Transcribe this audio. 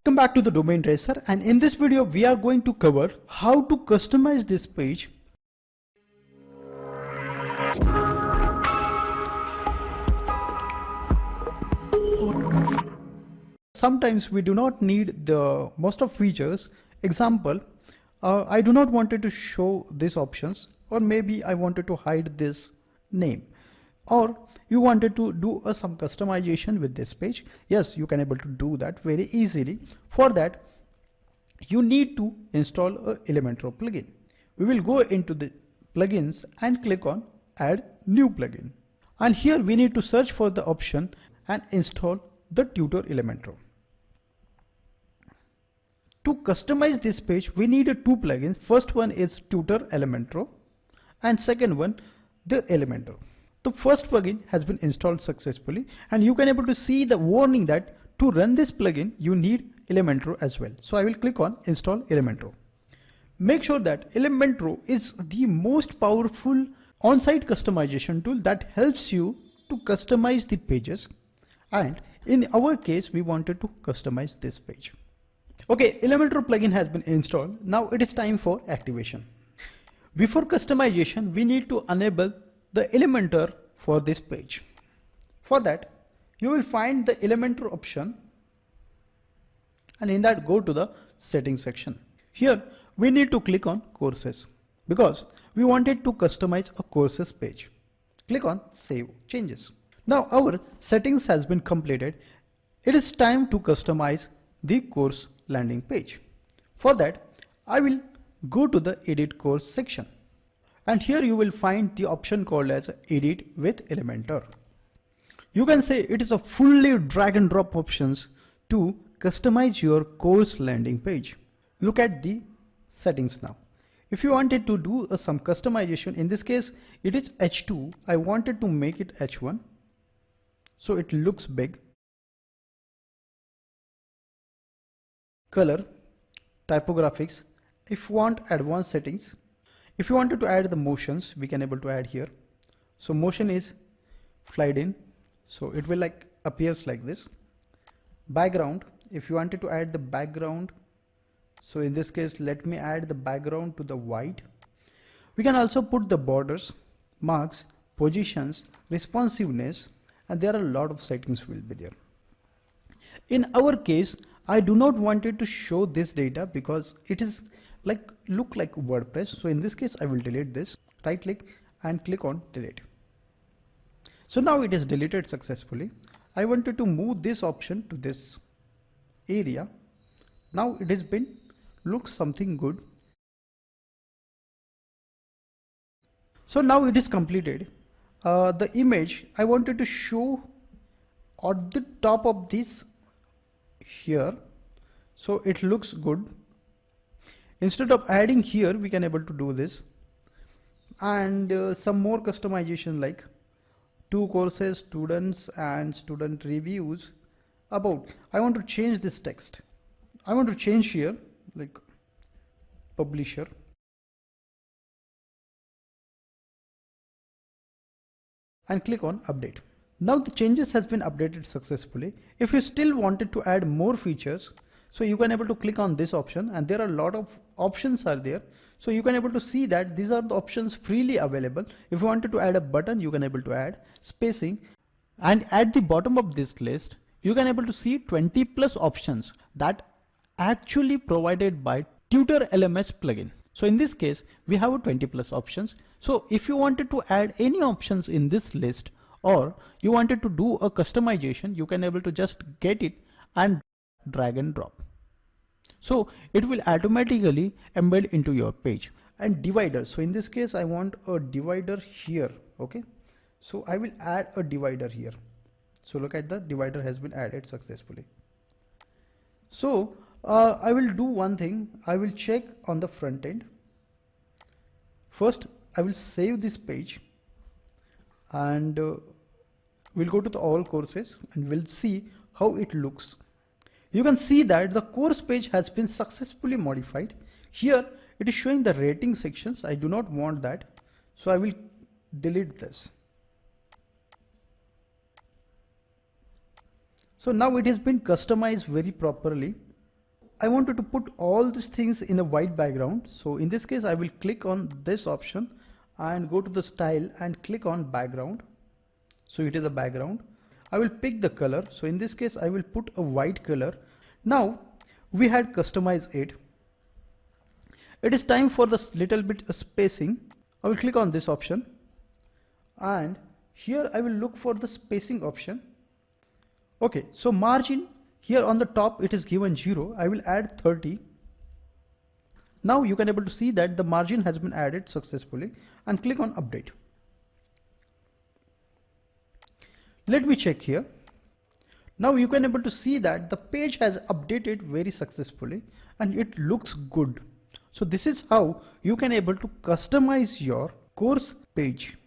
Welcome back to the DomainRacer, and in this video we are going to cover how to customize this page. Sometimes we do not need the most of features. Example, I do not wanted to show these options, or maybe I wanted to hide this name, or you wanted to do some customization with this page. Yes, you can able to do that very easily. For that, you need to install a Elementor plugin. We will go into the plugins and click on add new plugin. And here we need to search for the option and install the Tutor Elementor. To customize this page, we need two plugins. First one is Tutor Elementor and second one the Elementor. The first plugin has been installed successfully, and you can able to see the warning that to run this plugin you need Elementor as well. So I will click on install Elementor. Make sure that Elementor is the most powerful on-site customization tool that helps you to customize the pages, and in our case we wanted to customize this page. Okay, Elementor plugin has been installed. Now it is time for activation. Before customization, we need to enable the Elementor for this page. For that, you will find the Elementor option, and in that go to the settings section. Here we need to click on courses because we wanted to customize a courses page. Click on save changes. Now our settings has been completed. It is time to customize the course landing page. For that, I will go to the edit course section, and here you will find the option called as edit with Elementor. You can say it is a fully drag and drop options to customize your course landing page. Look at the settings now. If you wanted to do some customization, in this case it is H2, I wanted to make it H1 so it looks big. Color, typographics, if you want advanced settings. If you wanted to add the motions, we can able to add here. So motion is slide in, so it will like appears like this. Background, if you wanted to add the background, so in this case let me add the background to the white. We can also put the borders, marks, positions, responsiveness, and there are a lot of settings will be there. In our case, I do not wanted to show this data because it is like look like WordPress. So in this case I will delete this. Right click and click on delete. So now it is deleted successfully. I wanted to move this option to this area. Now it has been looks something good. So now it is completed. The image I wanted to show at the top of this here, so it looks good. Instead of adding here, we can able to do this, and some more customization like two courses, students and student reviews. About, I want to change this text. I want to change here like publisher, and click on update. Now the changes has been updated successfully. If you still wanted to add more features, so you can able to click on this option, and there are a lot of options are there. So you can able to see that these are the options freely available. If you wanted to add a button, you can able to add spacing, and at the bottom of this list, you can able to see 20 plus options that actually provided by Tutor LMS plugin. So in this case, we have 20 plus options. So if you wanted to add any options in this list, or you wanted to do a customization, you can able to just get it and drag and drop. So it will automatically embed into your page. And dividers, so in this case I want a divider here. Okay, so I will add a divider here. So look at the divider has been added successfully. So I will do one thing. I will check on the front end. First I will save this page, and we'll go to the all courses and we'll see how it looks. You can see that the course page has been successfully modified. Here it is showing the rating sections. I do not want that, so I will delete this. So now it has been customized very properly. I wanted to put all these things in a white background. So in this case, I will click on this option and go to the style and click on background. So it is a background. I will pick the color. So in this case, I will put a white color. Now we had customized it. It is time for this little bit spacing. I will click on this option and here I will look for the spacing option. Okay, so margin here on the top it is given 0. I will add 30. Now you can able to see that the margin has been added successfully and click on update. Let me check here. Now you can able to see that the page has updated very successfully and it looks good. So this is how you can able to customize your course page.